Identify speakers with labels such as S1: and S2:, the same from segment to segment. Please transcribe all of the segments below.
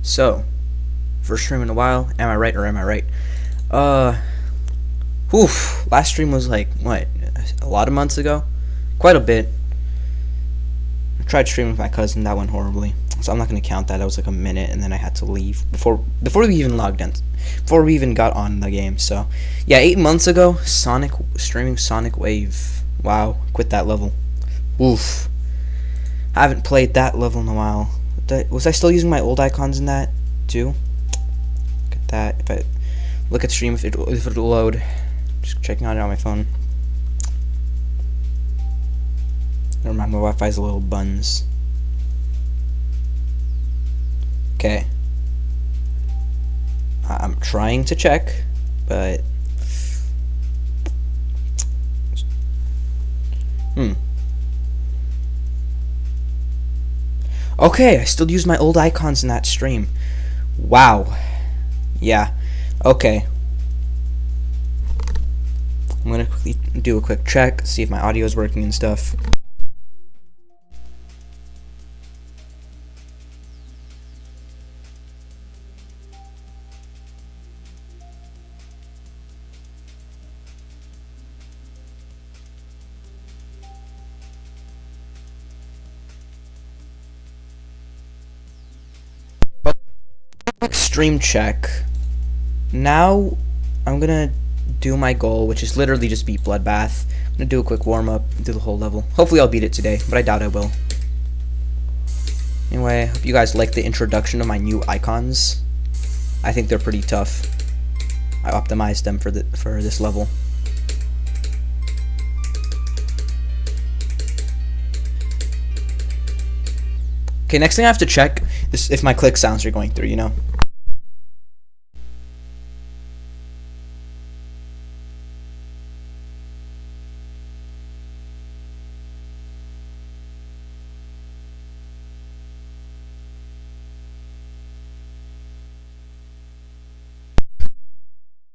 S1: So, first stream in a while. Am I right or am I right? Uh, whew. Last stream was like, what, a lot of months ago? Quite a bit. I tried streaming with my cousin. That went horribly. So I'm not going to count that. That was like a minute, and then I had to leave before we even logged in. Before we even got on the game. So, yeah, 8 months ago, streaming Sonic Wave. Wow, quit that level. Oof. I haven't played that level in a while. Was I still using my old icons in that too? Look at that. If I look at stream, if it'll load. Just checking out it on my phone. Never mind, my Wi-Fi's a little buns. Okay. I'm trying to check, but okay, I still use my old icons in that stream. Wow. Yeah. Okay. I'm gonna quickly do a quick check, see if my audio is working and stuff. Stream check. Now I'm gonna do my goal, which is literally just beat Bloodbath. I'm gonna do a quick warm up, do the whole level. Hopefully I'll beat it today, but I doubt I will. Anyway, I hope you guys like the introduction of my new icons. I think they're pretty tough. I optimized them for this level. Okay, next thing I have to check is if my click sounds are going through, you know.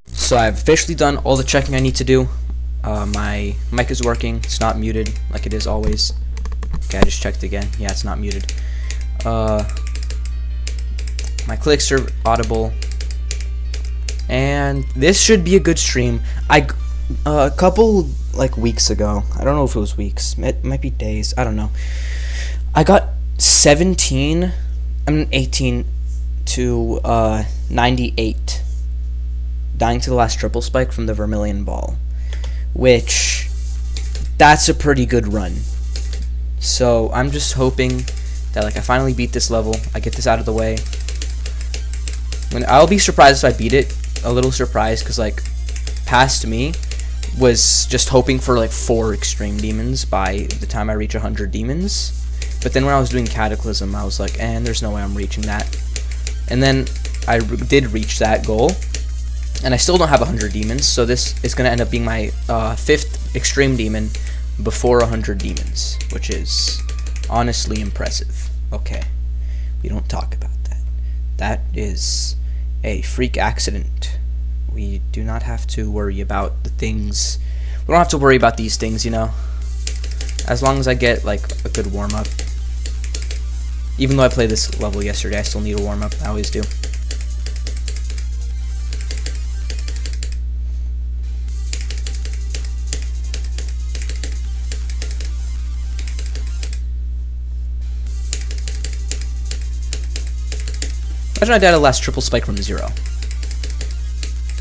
S1: So I've officially done all the checking I need to do. My mic is working. It's not muted like it is always. Okay, I just checked again. Yeah, it's not muted. My clicks are audible. And this should be a good stream. A couple like weeks ago, I don't know if it was weeks, it might be days, I don't know. I got 18 to 98. Dying to the last triple spike from the Vermilion Ball, which that's a pretty good run. So I'm just hoping that like I finally beat this level, I get this out of the way. I'll be surprised if I beat it. A little surprised because like past me was just hoping for like 4 extreme demons by the time I reach 100 demons. But then when I was doing Cataclysm, I was like, there's no way I'm reaching that. And then I did reach that goal. And I still don't have 100 demons, so this is going to end up being my 5th extreme demon before 100 demons, which is honestly impressive. Okay, we don't talk about that. That is a freak accident. We do not have to worry about the things. We don't have to worry about these things, you know. As long as I get like a good warm-up. Even though I played this level yesterday, I still need a warm-up. I always do. Imagine I died the last triple spike from 0.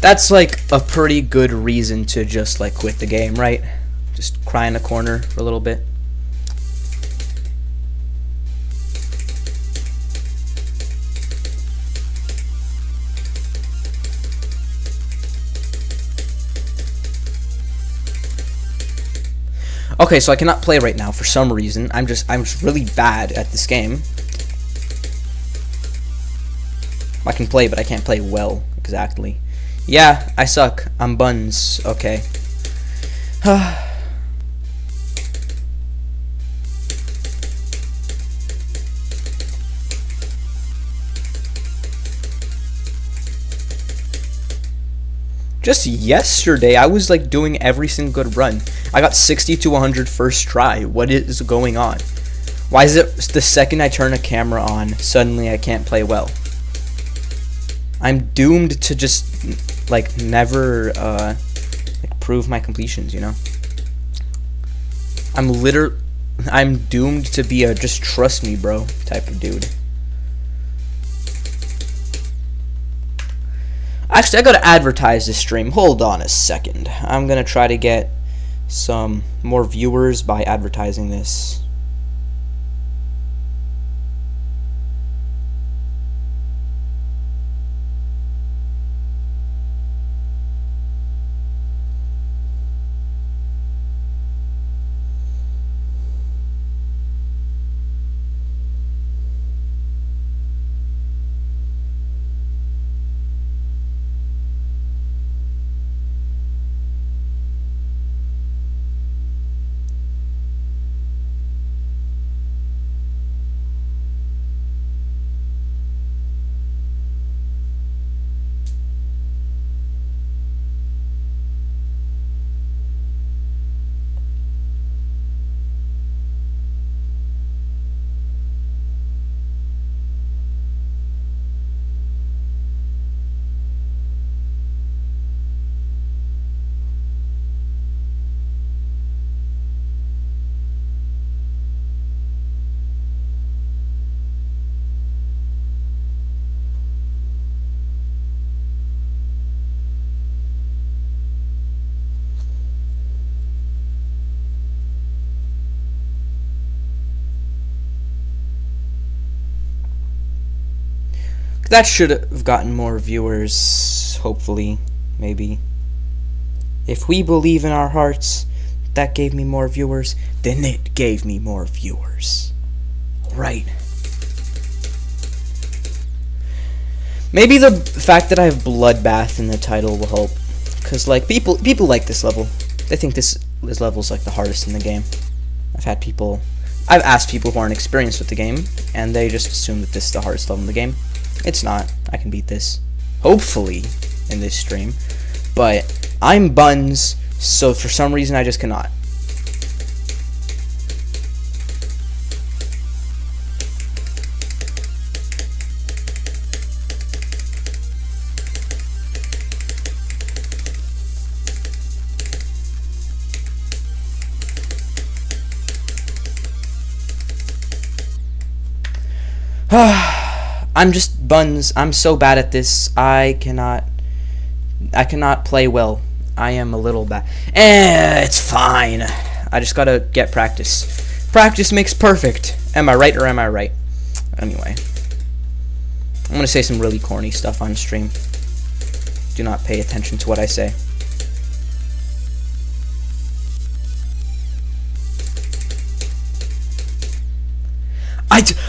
S1: That's like a pretty good reason to just like quit the game, right? Just cry in a corner for a little bit. Okay, so I cannot play right now for some reason. I'm just really bad at this game. I can play, but I can't play well, exactly. Yeah, I suck. I'm buns. Okay. Just yesterday, I was like doing every single good run. I got 60 to 100 first try. What is going on? Why is it the second I turn a camera on, suddenly I can't play well? I'm doomed to just like never like prove my completions, you know? I'm doomed to be a just trust me bro type of dude. Actually, I gotta advertise this stream. Hold on a second. I'm gonna try to get some more viewers by advertising this. That should have gotten more viewers, hopefully, maybe. If we believe in our hearts, that gave me more viewers, then it gave me more viewers. Right. Maybe the fact that I have Bloodbath in the title will help. Because, like, people like this level. They think this level's, like, the hardest in the game. I've asked people who aren't experienced with the game, and they just assume that this is the hardest level in the game. It's not. I can beat this. Hopefully, in this stream. But I'm Buns, so for some reason I just cannot. I'm just Buns. I'm so bad at this. I cannot play well. I am a little bad. It's fine. I just gotta get practice. Practice makes perfect. Am I right or am I right? Anyway. I'm gonna say some really corny stuff on stream. Do not pay attention to what I say.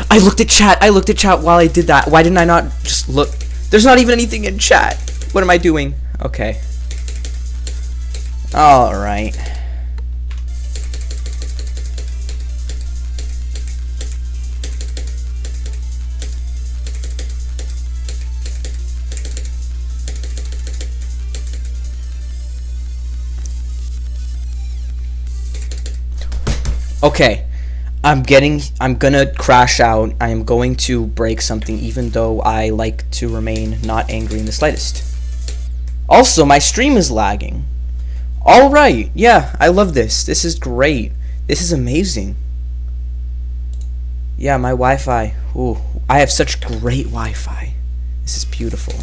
S1: I looked at chat. I looked at chat while I did that. Why didn't I not just look? There's not even anything in chat. What am I doing? Okay. Alright. Okay. I'm gonna crash out. I am going to break something, even though I like to remain not angry in the slightest. Also, my stream is lagging. Alright, yeah, I love this. This is great. This is amazing. Yeah, my Wi-Fi. Ooh, I have such great Wi-Fi. This is beautiful.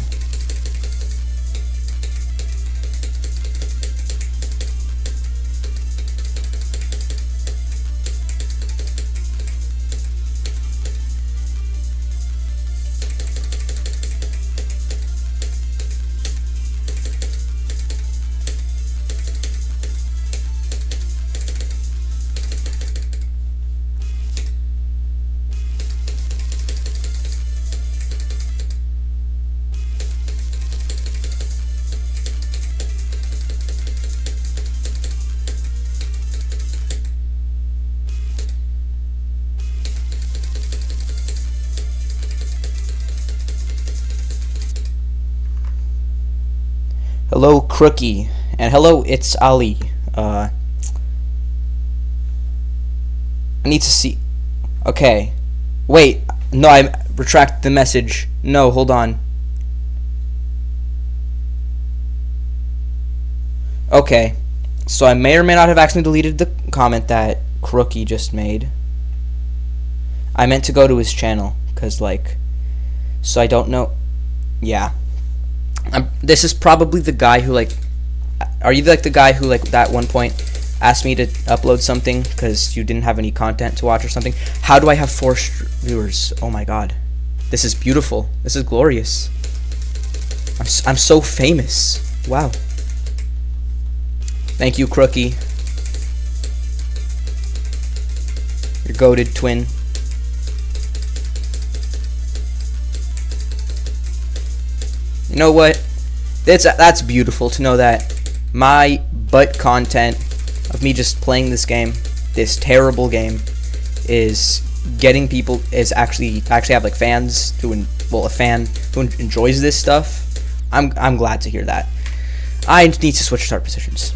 S1: Hello, Crookie, and hello, it's Ali. I need to see. Okay, wait. No, I retract the message. No, hold on. Okay, so I may or may not have accidentally deleted the comment that Crookie just made. I meant to go to his channel, because, like, so I don't know. Yeah. This is probably the guy who, like, are you, like, the guy who, like, at one point asked me to upload something because you didn't have any content to watch or something? How do I have 4 viewers? Oh my god. This is beautiful. This is glorious. I'm so famous. Wow. Thank you, Crookie. Your goated twin. You know what? That's beautiful to know that my butt content of me just playing this game, this terrible game, is getting people, is actually have like fans who, well, a fan who enjoys this stuff. I'm glad to hear that. I need to switch start positions.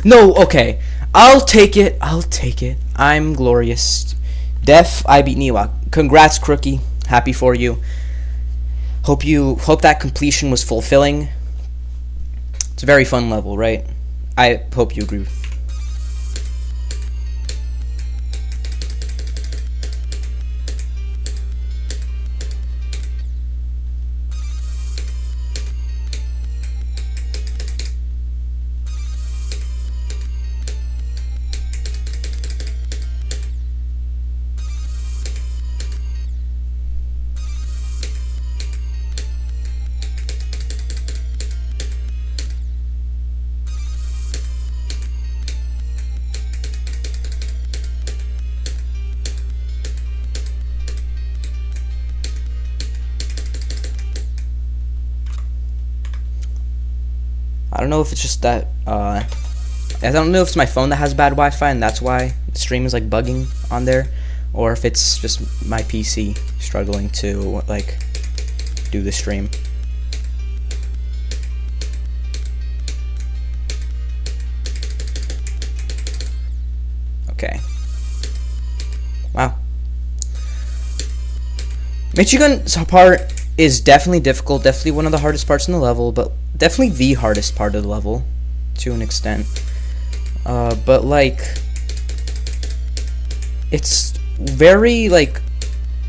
S1: No, okay. I'll take it. I'm glorious. Def, I beat Niwa. Congrats, Crookie. Happy for you. Hope that completion was fulfilling. It's a very fun level, right? I hope you agree. I don't know if it's just that, I don't know if it's my phone that has bad Wi-Fi and that's why the stream is, like, bugging on there, or if it's just my PC struggling to, like, do the stream. Okay. Wow. Michigan's part is definitely difficult, definitely one of the hardest parts in the level, but definitely the hardest part of the level, to an extent. But, like, it's very, like,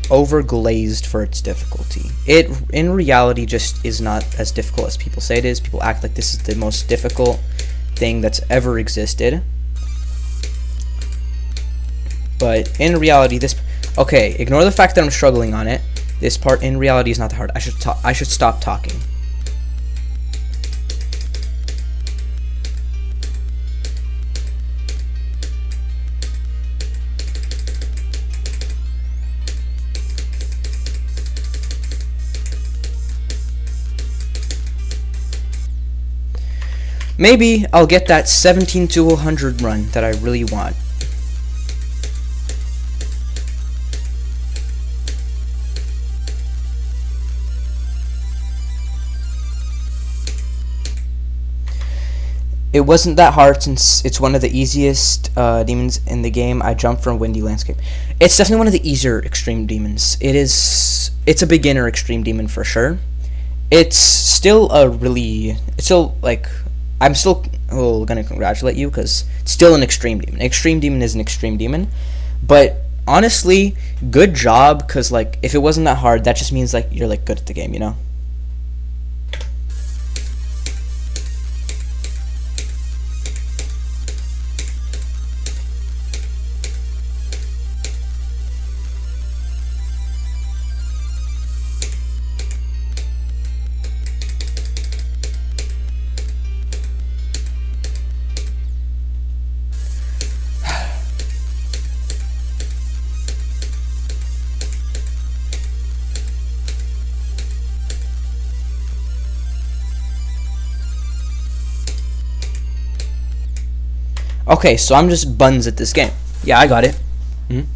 S1: overglazed for its difficulty. It, in reality, just is not as difficult as people say it is. People act like this is the most difficult thing that's ever existed. But, in reality, this... Okay, ignore the fact that I'm struggling on it. This part, in reality, is not that hard. I should stop talking. Maybe I'll get that 17 to 100 run that I really want. It wasn't that hard since it's one of the easiest demons in the game. I jumped from Windy Landscape. It's definitely one of the easier extreme demons. It's a beginner extreme demon for sure. It's still like, I'm still gonna congratulate you because it's still an extreme demon. Extreme demon is an extreme demon, but honestly, good job, because, like, if it wasn't that hard, that just means, like, you're, like, good at the game, you know? Okay, so I'm just buns at this game. Yeah, I got it. Mhm.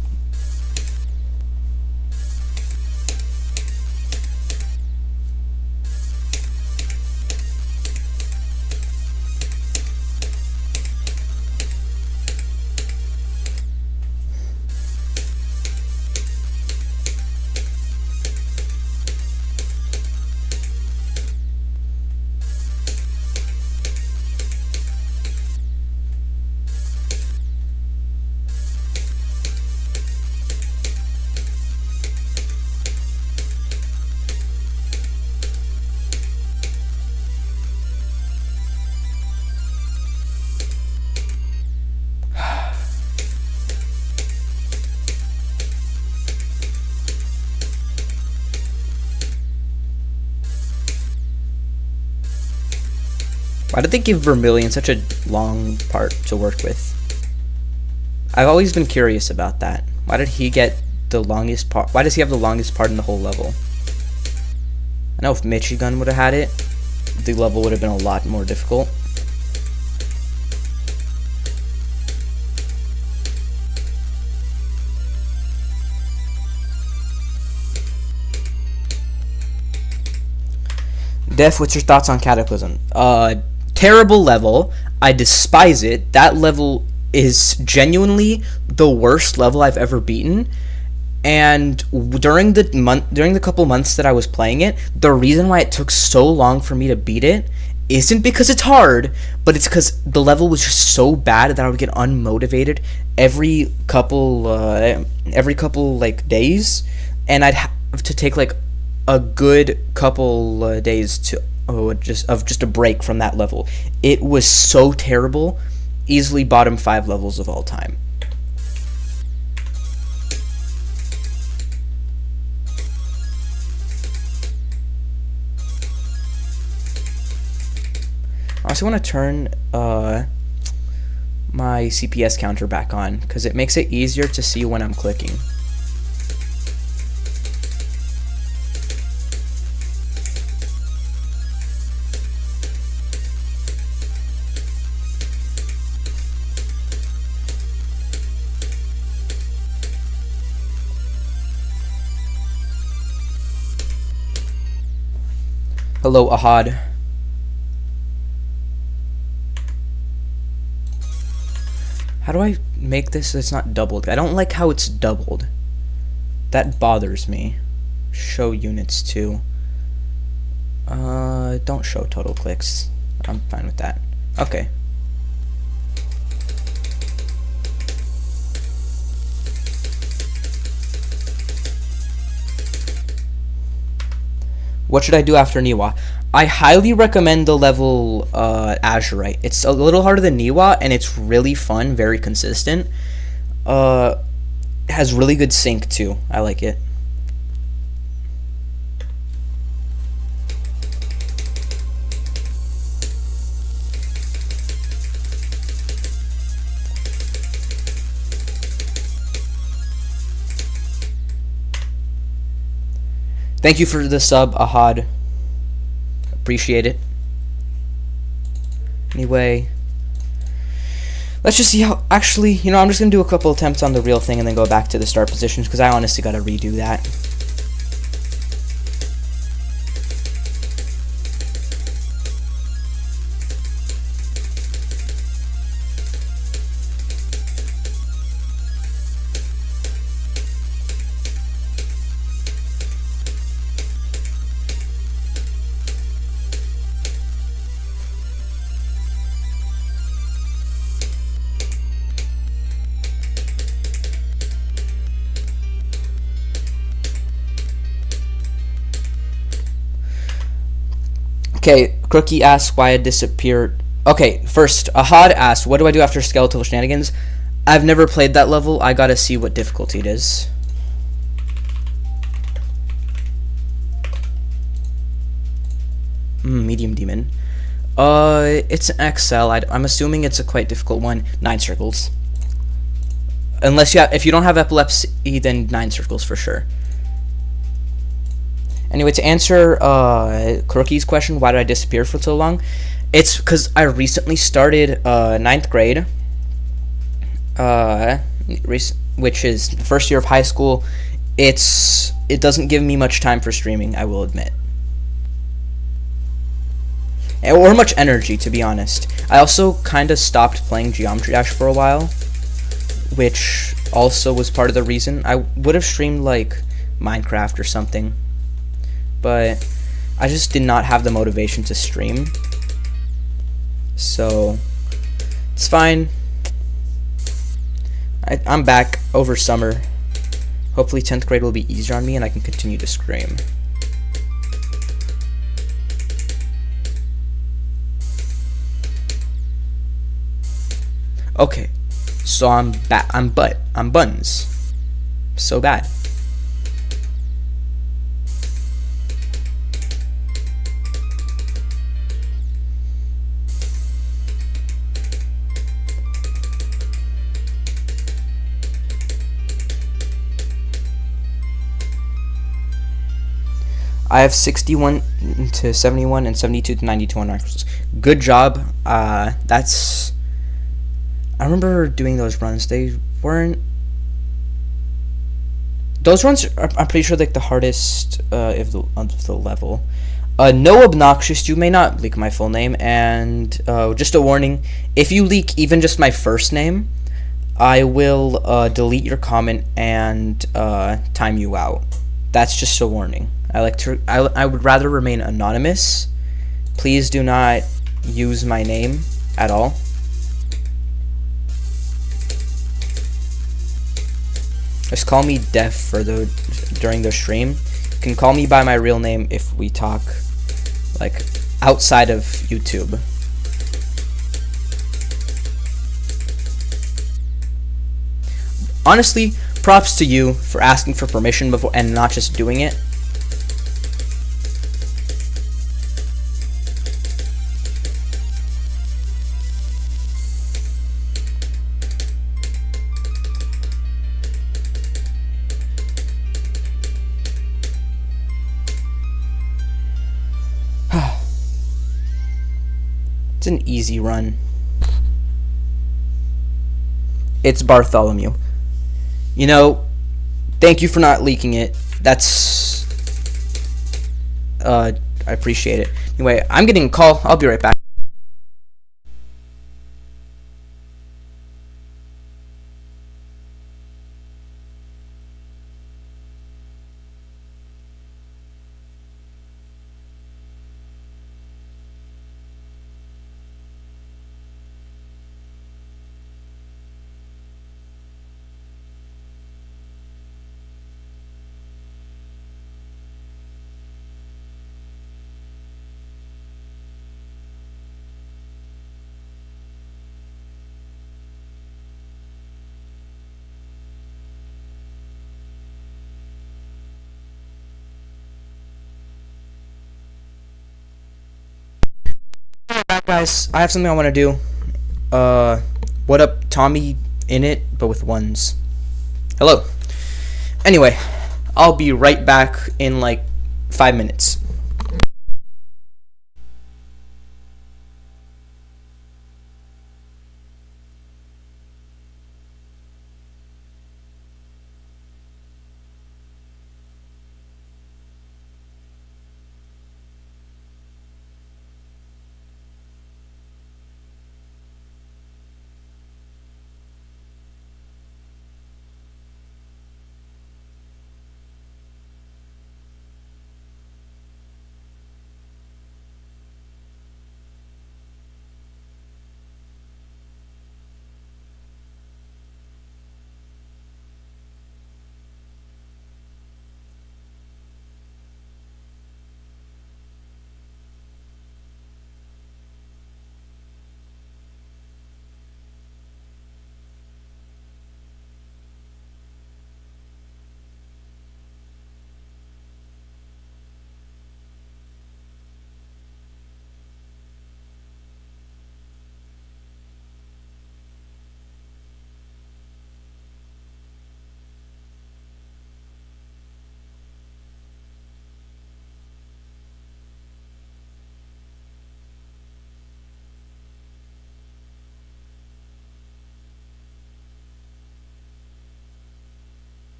S1: Why did they give Vermilion such a long part to work with? I've always been curious about that. Why did he get the longest part? Why does he have the longest part in the whole level? I know if Michigan would have had it, the level would have been a lot more difficult. Def, what's your thoughts on Cataclysm? Terrible level. I despise it. That level is genuinely the worst level I've ever beaten. And during the couple months that I was playing it, the reason why it took so long for me to beat it isn't because it's hard, but it's because the level was just so bad that I would get unmotivated every couple like days, and I'd have to take like a good couple days to just a break from that level. It was so terrible, easily bottom 5 levels of all time. I also want to turn my CPS counter back on because it makes it easier to see when I'm clicking. Hello, Ahad. How do I make this so it's not doubled? I don't like how it's doubled. That bothers me. Show units too. Don't show total clicks. I'm fine with that. Okay. What should I do after Niwa? I highly recommend the level Azurite. It's a little harder than Niwa, and it's really fun, very consistent. It has really good sync too. I like it. Thank you for the sub, Ahad. Appreciate it. Anyway, let's just see how. Actually, you know, I'm just gonna do a couple attempts on the real thing and then go back to the start positions because I honestly gotta redo that. Okay, Crookie asks why I disappeared. Okay, first, Ahad asks, what do I do after Skeletal Shenanigans? I've never played that level. I gotta see what difficulty it is. Medium Demon. It's an XL. I'm assuming it's a quite difficult one. 9 circles. Unless if you don't have epilepsy, then 9 circles for sure. Anyway, to answer Crookie's question, why did I disappear for so long? It's because I recently started 9th grade, uh, which is the first year of high school, it doesn't give me much time for streaming, I will admit, or much energy, to be honest. I also kind of stopped playing Geometry Dash for a while, which also was part of the reason. I would have streamed like Minecraft or something, but I just did not have the motivation to stream. So it's fine. I'm back over summer. Hopefully 10th grade will be easier on me and I can continue to stream. Okay, so I'm buns. So bad. I have 61 to 71 and 72 to 92 on rifles. Good job. That's. I remember doing those runs. They weren't. Those runs are, I'm pretty sure, like the hardest of the level. No obnoxious. You may not leak my full name, and just a warning: if you leak even just my first name, I will delete your comment and time you out. That's just a warning. I would rather remain anonymous. Please do not use my name at all. Just call me Def during the stream. You can call me by my real name if we talk like outside of YouTube. Honestly, props to you for asking for permission before and not just doing it. It's an easy run. It's Bartholomew. You know, thank you for not leaking it. That's I appreciate it. Anyway, I'm getting a call. I'll be right back. Back, guys. I have something I want to do. What up, Tommy in it, but with ones. Hello. Anyway, I'll be right back in like 5 minutes.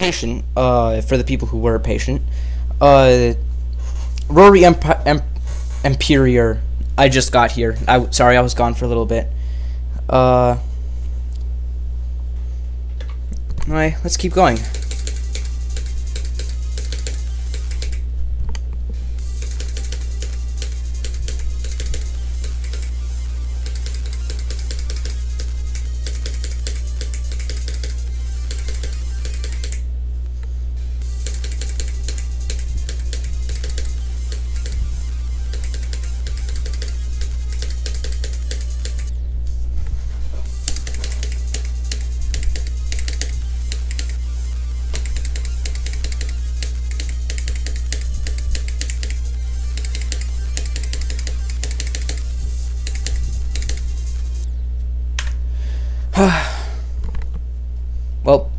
S1: patient, for the people who were patient, Rory Emperior. I just got here. Sorry, I was gone for a little bit. Anyway, let's keep going. Well,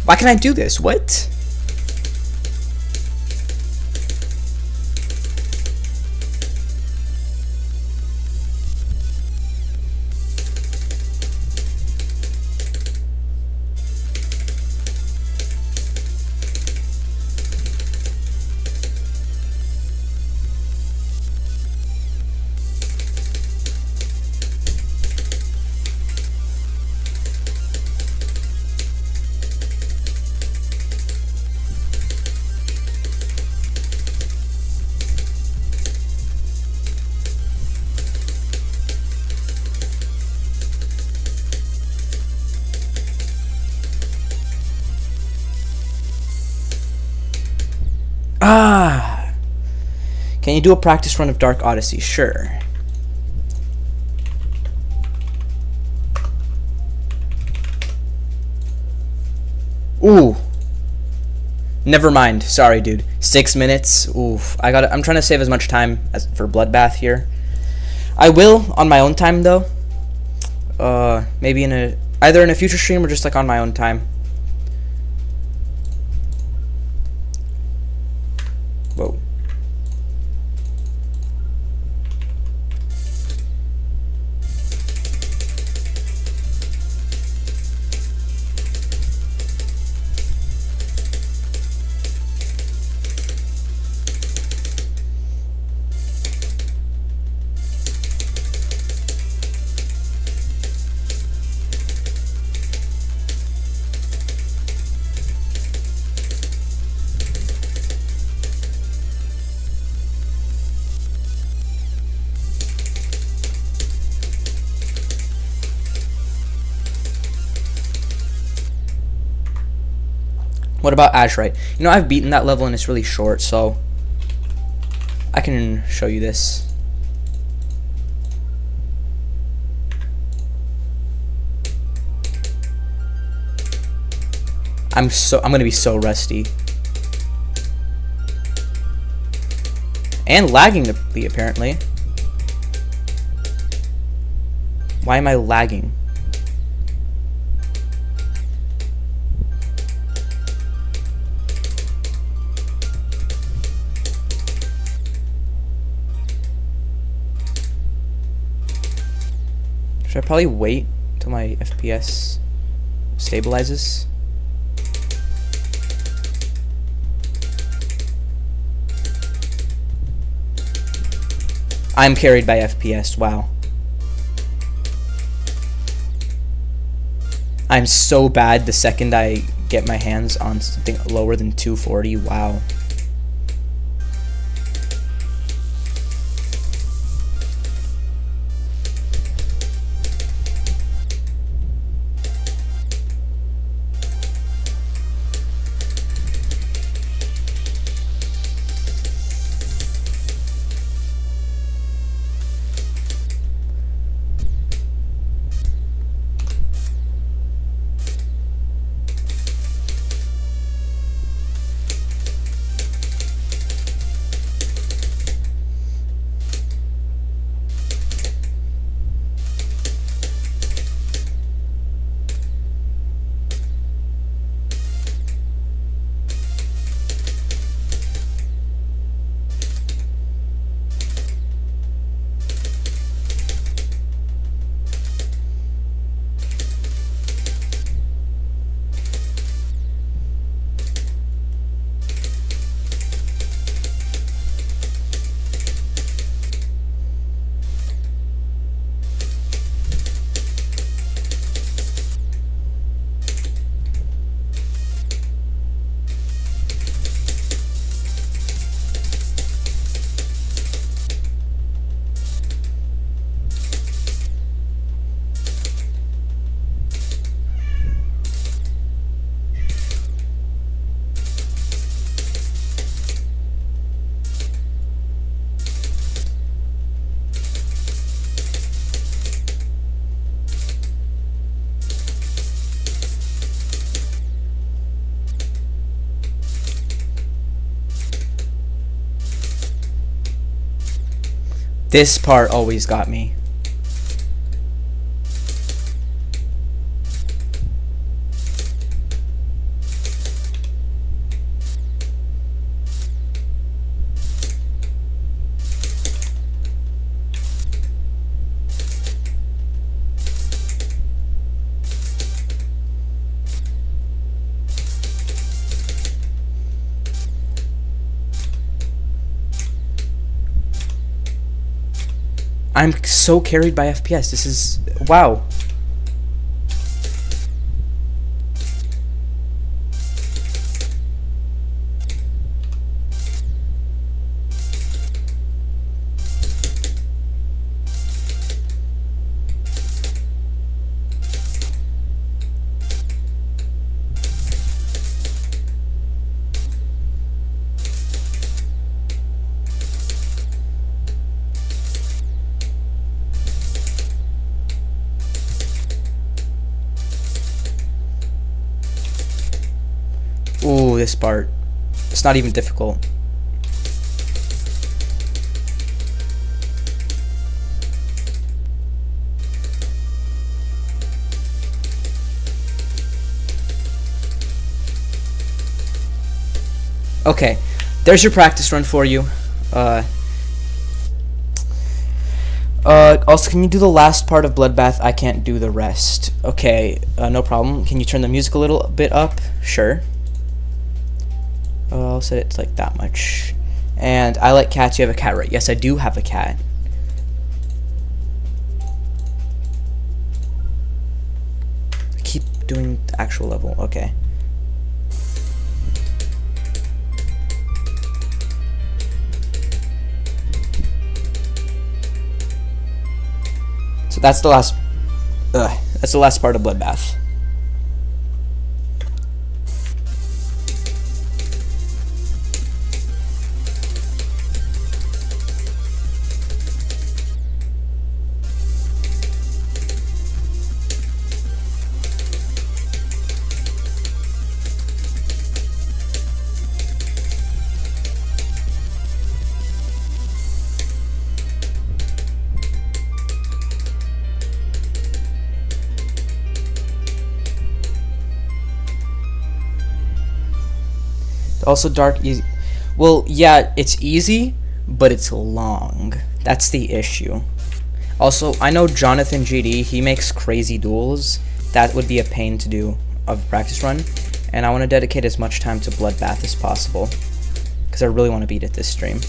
S1: why can't I do this? What? Ah! Can you do a practice run of Dark Odyssey? Sure. Ooh. Never mind. Sorry, dude. 6 minutes. Oof. I'm trying to save as much time as for Bloodbath here. I will on my own time though. Maybe either in a future stream or just like on my own time. Whoa. What about Azurite? You know, I've beaten that level and it's really short, so I can show you this. I'm gonna be so rusty. And lagging apparently. Why am I lagging? Should I probably wait until my FPS stabilizes? I'm carried by FPS, wow. I'm so bad the second I get my hands on something lower than 240, wow. This part always got me. I'm so carried by FPS. This is... wow. Ooh, this part. It's not even difficult. Okay, there's your practice run for you. Also, can you do the last part of Bloodbath? I can't do the rest. Okay, no problem. Can you turn the music a little bit up? Sure. I'll set it to like that much. And I like cats. You have a cat, right? Yes, I do have a cat. I keep doing the actual level. Okay. So that's the last. That's the last part of Bloodbath. Also dark easy. Well, yeah, it's easy, but it's long. That's the issue. Also, I know Jonathan GD, he makes crazy duels. That would be a pain to do of practice run. And I want to dedicate as much time to Bloodbath as possible, because I really want to beat it this stream.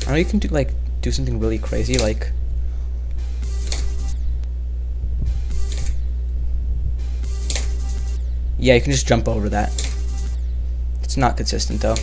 S1: I know you can do something really crazy, like yeah, you can just jump over that. It's not consistent though.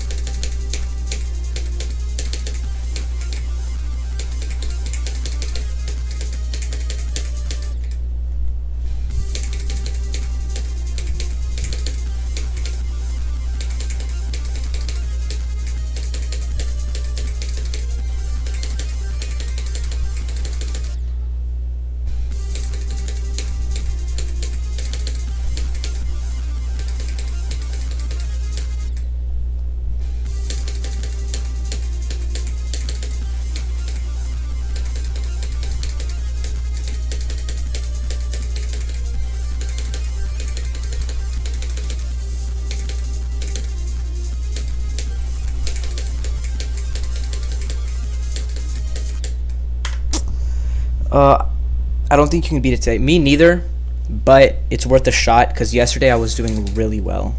S1: I don't think you can beat it today. Me neither, but it's worth a shot because yesterday I was doing really well.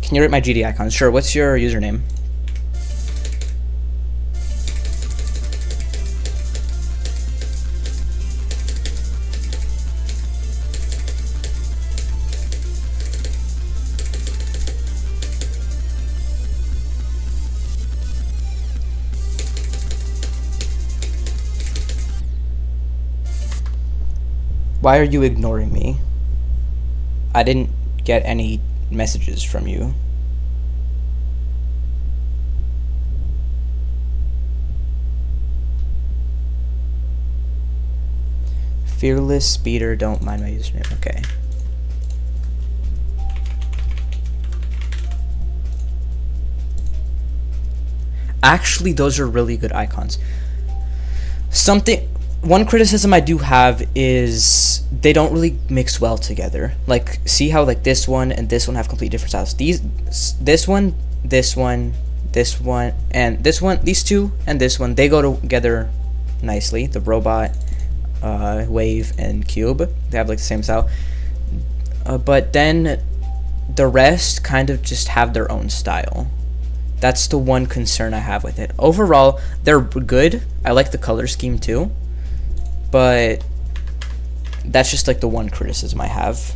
S1: Can you rate my GD icons? Sure, what's your username? Why are you ignoring me? I didn't get any messages from you. Fearless Speeder, don't mind my username. Okay. Actually, those are really good icons. One criticism I do have is they don't really mix well together. Like, see how like this one and this one have completely different styles. This one, and this one, these two and this one, they go together nicely. The robot, wave, and cube, they have like the same style. But then the rest kind of just have their own style. That's the one concern I have with it. Overall, they're good. I like the color scheme too. But that's just like the one criticism I have.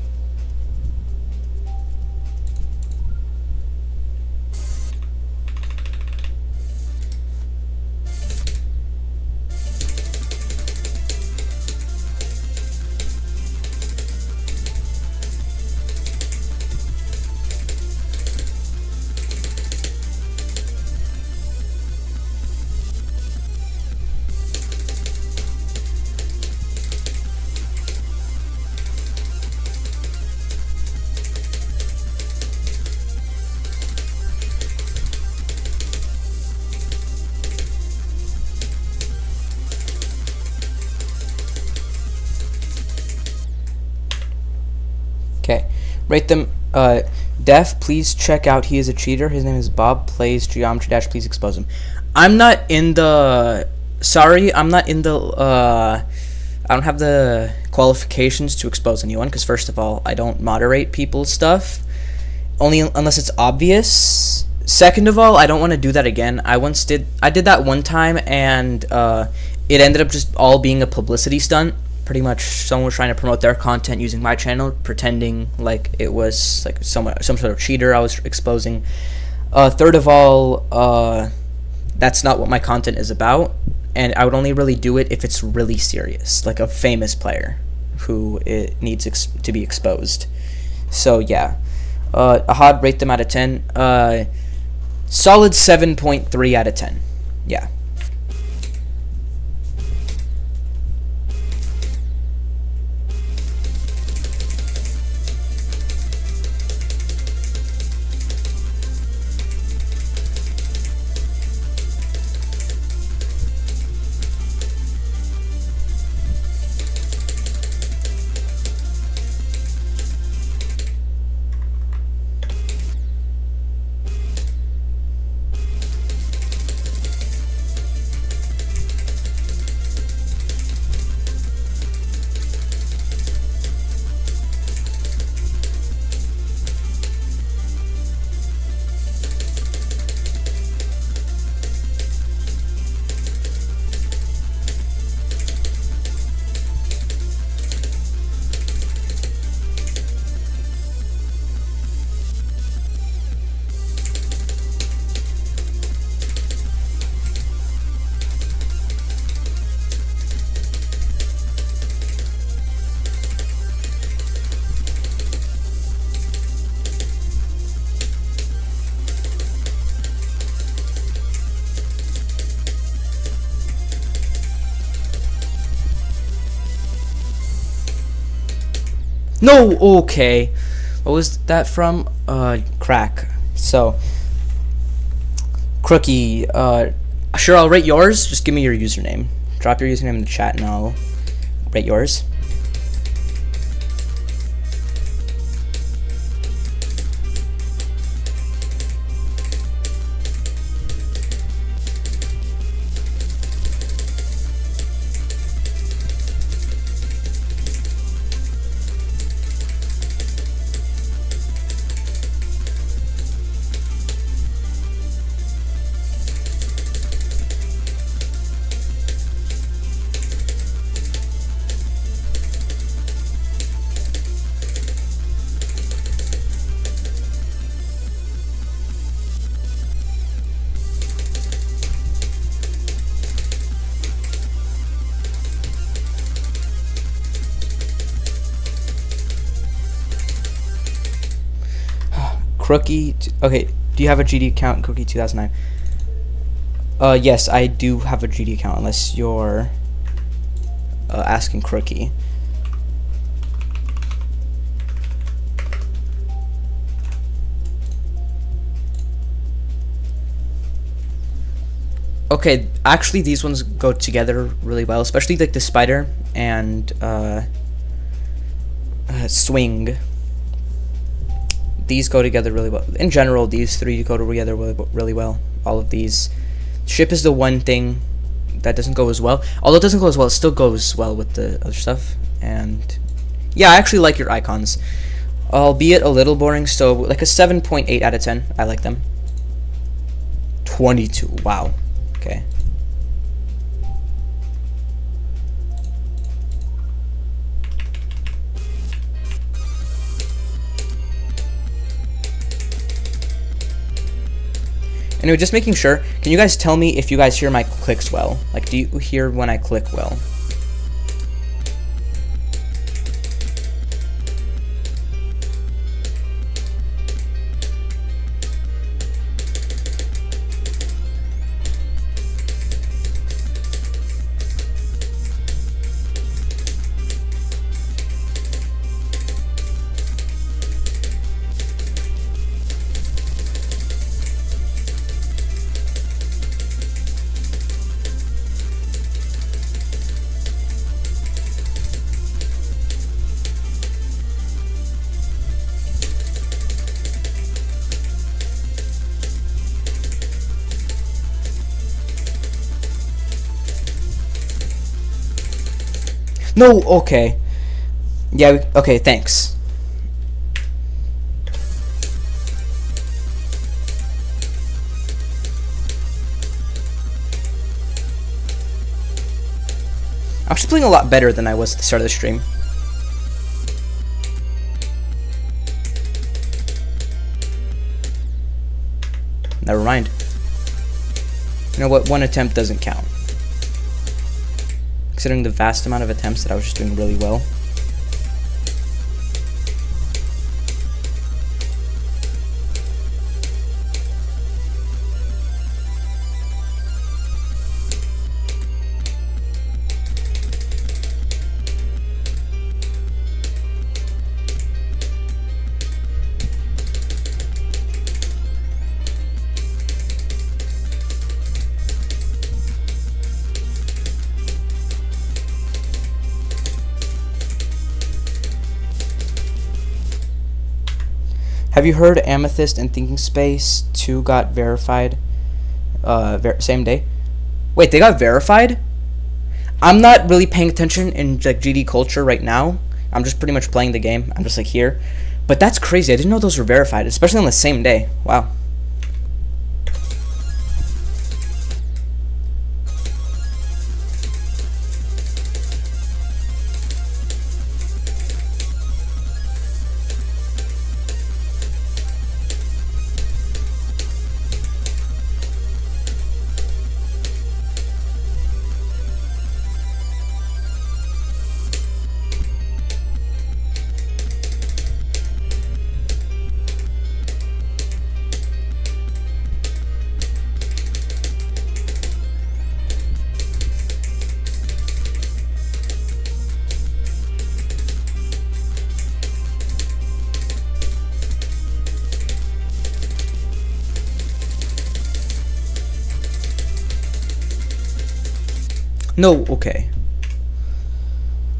S1: Okay, rate them. Def, please check out. He is a cheater. His name is Bob. Plays Geometry Dash. Please expose him. I'm not in the. Sorry, I'm not in the. I don't have the qualifications to expose anyone because first of all, I don't moderate people's stuff, only unless it's obvious. Second of all, I don't want to do that again. I did that one time and it ended up just all being a publicity stunt. Pretty much someone was trying to promote their content using my channel, pretending like it was like some sort of cheater I was exposing. Third of all, that's not what my content is about, and I would only really do it if it's really serious, like a famous player who it needs to be exposed. So yeah, Ahad, rate them out of 10. Solid 7.3 out of 10. Yeah. No, okay. What was that from? Crack. So, Crookie, sure, I'll rate yours. Just give me your username. Drop your username in the chat and I'll rate yours. Crookie. Okay, do you have a GD account, Cookie 2009? Yes, I do have a GD account, unless you're asking Crookie. Okay, actually these ones go together really well, especially like the spider and swing. These go together really well. In general, these three go together really well. All of these. Ship is the one thing that doesn't go as well. Although it doesn't go as well, it still goes well with the other stuff. And yeah, I actually like your icons. Albeit a little boring, so like a 7.8 out of 10. I like them. 22. Wow. Okay. Anyway, just making sure. Can you guys tell me if you guys hear my clicks well? Like, do you hear when I click well? No, okay. Yeah, okay, thanks. I'm actually playing a lot better than I was at the start of the stream. Never mind. You know what? One attempt doesn't count. Considering the vast amount of attempts that I was just doing really well. Have you heard Amethyst and Thinking Space 2 got verified same day? Wait, they got verified? I'm not really paying attention in like GD culture right now. I'm just pretty much playing the game. I'm just like here. But that's crazy. I didn't know those were verified, especially on the same day. Wow. No, okay.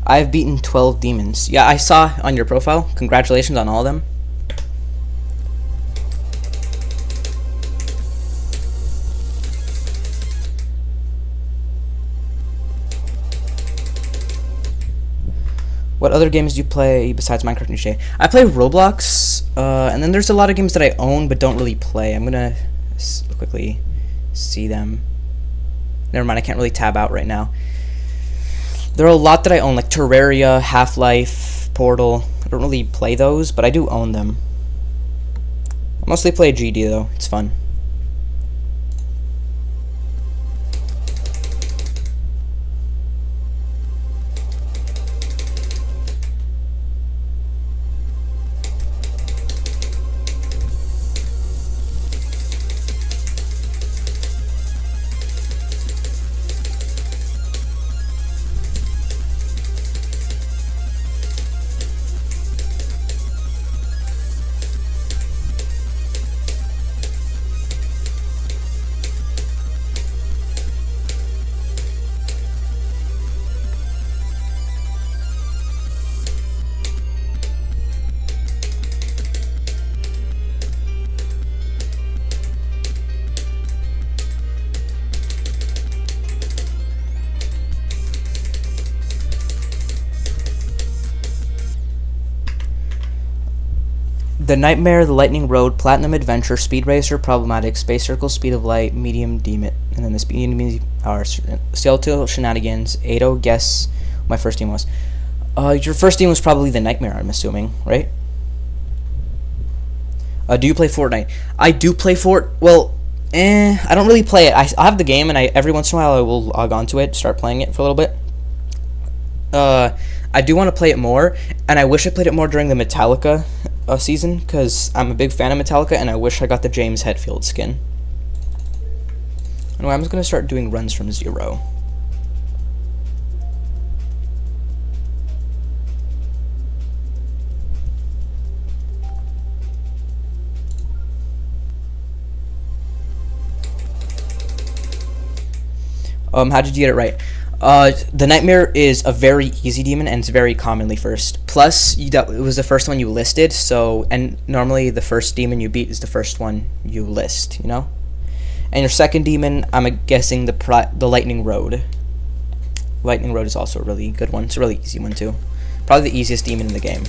S1: I've beaten 12 demons. Yeah, I saw on your profile. Congratulations on all of them. What other games do you play besides Minecraft and GTA? I play Roblox, and then there's a lot of games that I own but don't really play. I'm gonna quickly see them. Never mind, I can't really tab out right now. There are a lot that I own, like Terraria, Half-Life, Portal. I don't really play those, but I do own them. I mostly play GD though, it's fun. The Nightmare, the Lightning Road, Platinum Adventure, Speed Racer, Problematic, Space Circle, Speed of Light, Medium Demon, and then the Speed are Skeletal Shenanigans. Ado, guess my first team was. Your first team was probably the Nightmare, I'm assuming, right? Do you play Fortnite? I do play well, I don't really play it. I have the game, and every once in a while I will log on to it, start playing it for a little bit. I do want to play it more, and I wish I played it more during the Metallica season, because I'm a big fan of Metallica, and I wish I got the James Hetfield skin. Anyway, I'm just going to start doing runs from 0. How did you get it right? The Nightmare is a very easy demon, and it's very commonly first. Plus, it was the first one you listed, and normally the first demon you beat is the first one you list, you know? And your second demon, I'm guessing the Lightning Road. Lightning Road is also a really good one. It's a really easy one, too. Probably the easiest demon in the game.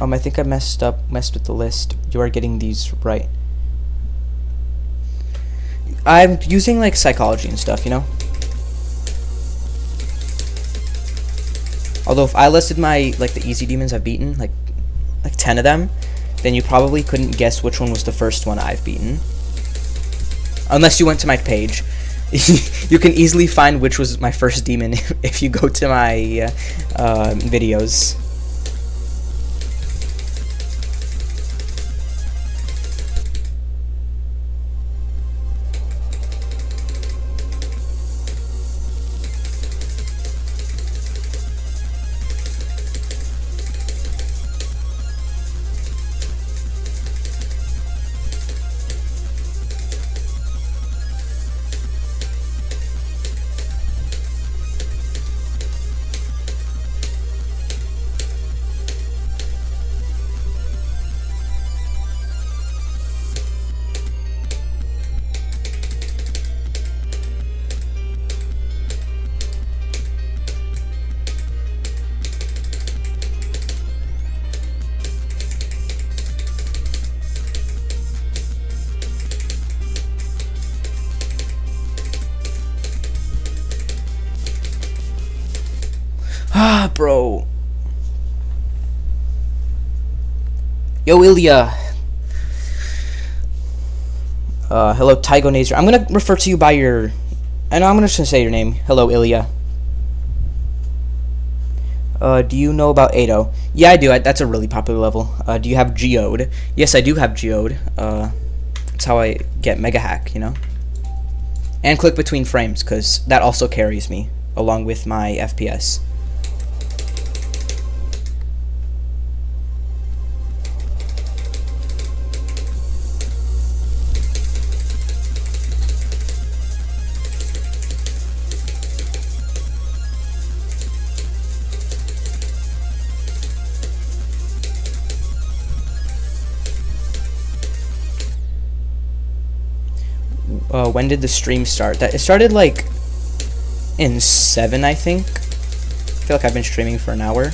S1: I think I messed with the list. You are getting these right. I'm using like psychology and stuff, you know? Although if I listed the easy demons I've beaten, like 10 of them, then you probably couldn't guess which one was the first one I've beaten. Unless you went to my page. You can easily find which was my first demon if you go to my videos. Bro. Yo, Ilya. Hello, Tygo Nazer. I'm gonna refer to you by your... I know I'm gonna just say your name. Hello, Ilya. Do you know about Ado? Yeah, I do. That's a really popular level. Do you have Geode? Yes, I do have Geode. That's how I get Mega Hack, you know? And click between frames, because that also carries me, along with my FPS. When did the stream start? It started like in 7, I think. I feel like I've been streaming for an hour.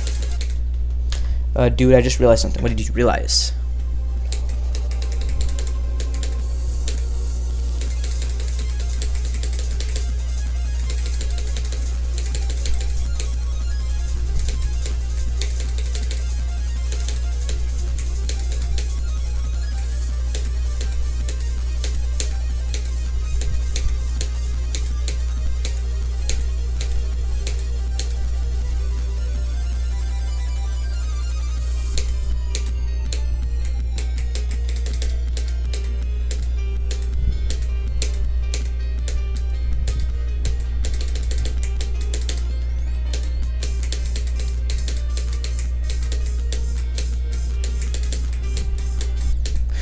S1: Dude, I just realized something. What did you realize?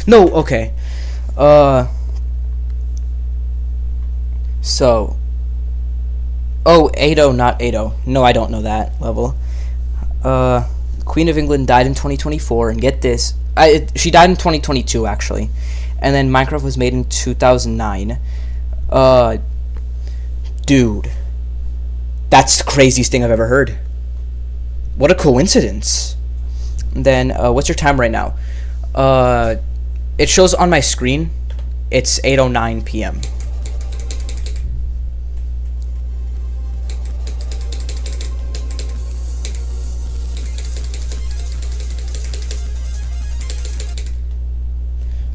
S1: No, okay. Uh, so. Oh, 80, not 80. No, I don't know that level. Uh, Queen of England died in 2024, and get this. She died in 2022, actually. And then Minecraft was made in 2009. Uh, dude. That's the craziest thing I've ever heard. What a coincidence. And then, what's your time right now? It shows on my screen. It's 8:09 p.m.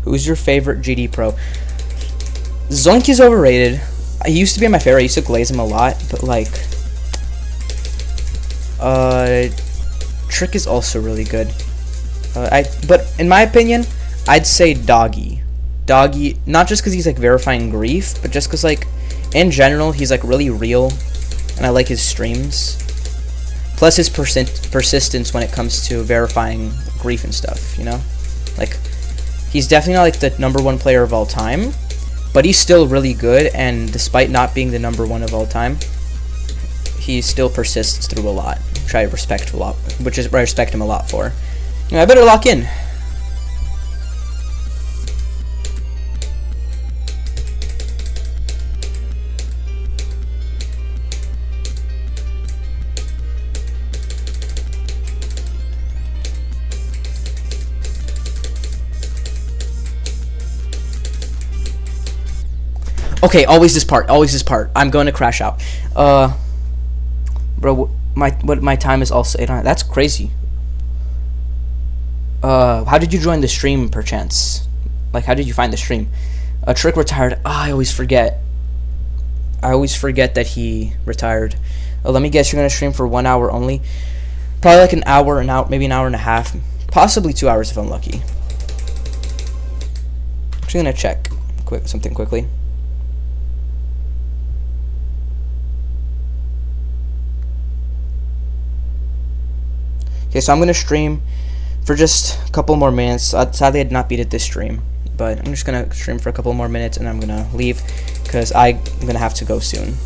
S1: Who's your favorite GD Pro? Zoink is overrated. He used to be my favorite. I used to glaze him a lot, but like, Trick is also really good. But in my opinion, I'd say Doggy. Doggy, not just because he's like verifying grief, but just because like, in general, he's like really real, and I like his streams. Plus his persistence when it comes to verifying grief and stuff. You know, like. He's definitely not like the #1 player of all time, but he's still really good, and despite not being the #1 of all time, he still persists through a lot, which I respect a lot, I respect him a lot for. You know, I better lock in. Okay, always this part. I'm going to crash out. Bro, my time is also 800. That's crazy. How did you join the stream, perchance? Like, how did you find the stream? Trick retired. I always forget. That he retired. Let me guess, you're gonna stream for 1 hour only. Probably like an hour, maybe an hour and a half, possibly 2 hours if I'm lucky. Actually, gonna check something quickly. Okay, so I'm going to stream for just a couple more minutes. Sadly, I did not beat it this stream, but I'm just going to stream for a couple more minutes, and I'm going to leave because I'm going to have to go soon.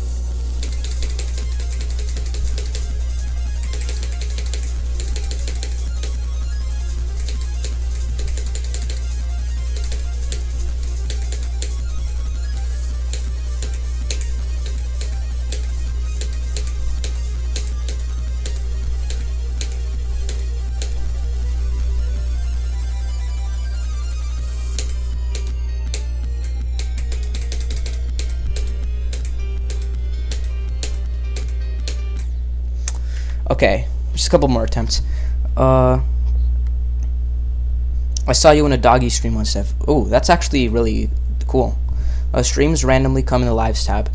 S1: Okay, just a couple more attempts. I saw you in a doggy stream once, Steph. Oh, that's actually really cool. Streams randomly come in the lives tab.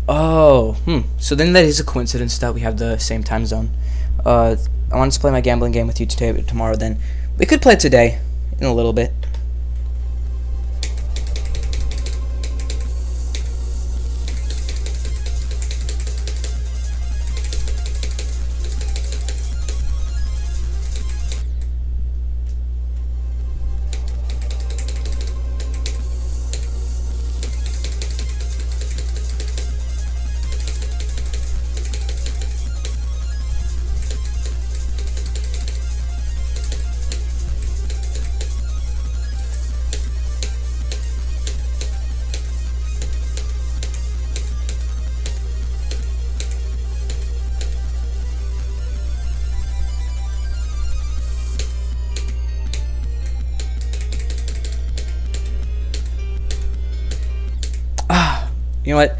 S1: Oh, so then that is a coincidence that we have the same time zone. I wanted to play my gambling game with you tomorrow. Then we could play it today in a little bit. You know what?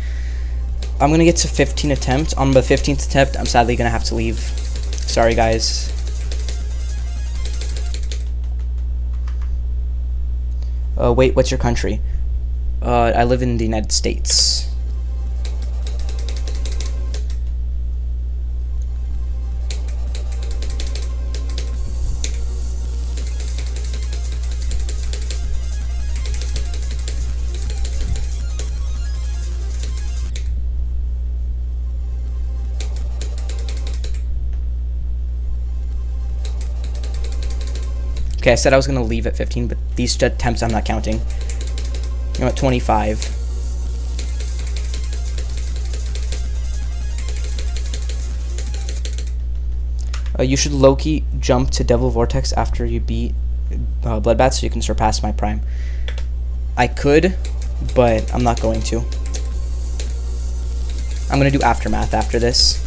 S1: I'm gonna get to 15 attempts. On the 15th attempt, I'm sadly gonna have to leave. Sorry, guys. Wait, what's your country? I live in the United States. Okay, I said I was going to leave at 15, but these attempts I'm not counting. I'm at 25. You should low-key jump to Devil Vortex after you beat Bloodbath so you can surpass my prime. I could, but I'm not going to. I'm going to do Aftermath after this.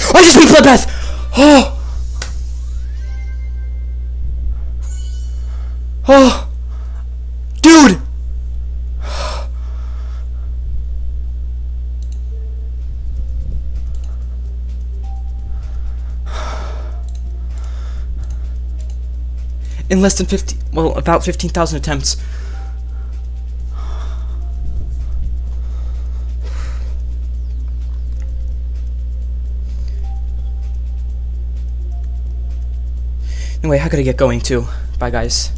S1: I just beat Bloodbath! Oh! Oh! Dude! In less than 50, well, about 15,000 attempts. Anyway, how could I get going too? Bye, guys.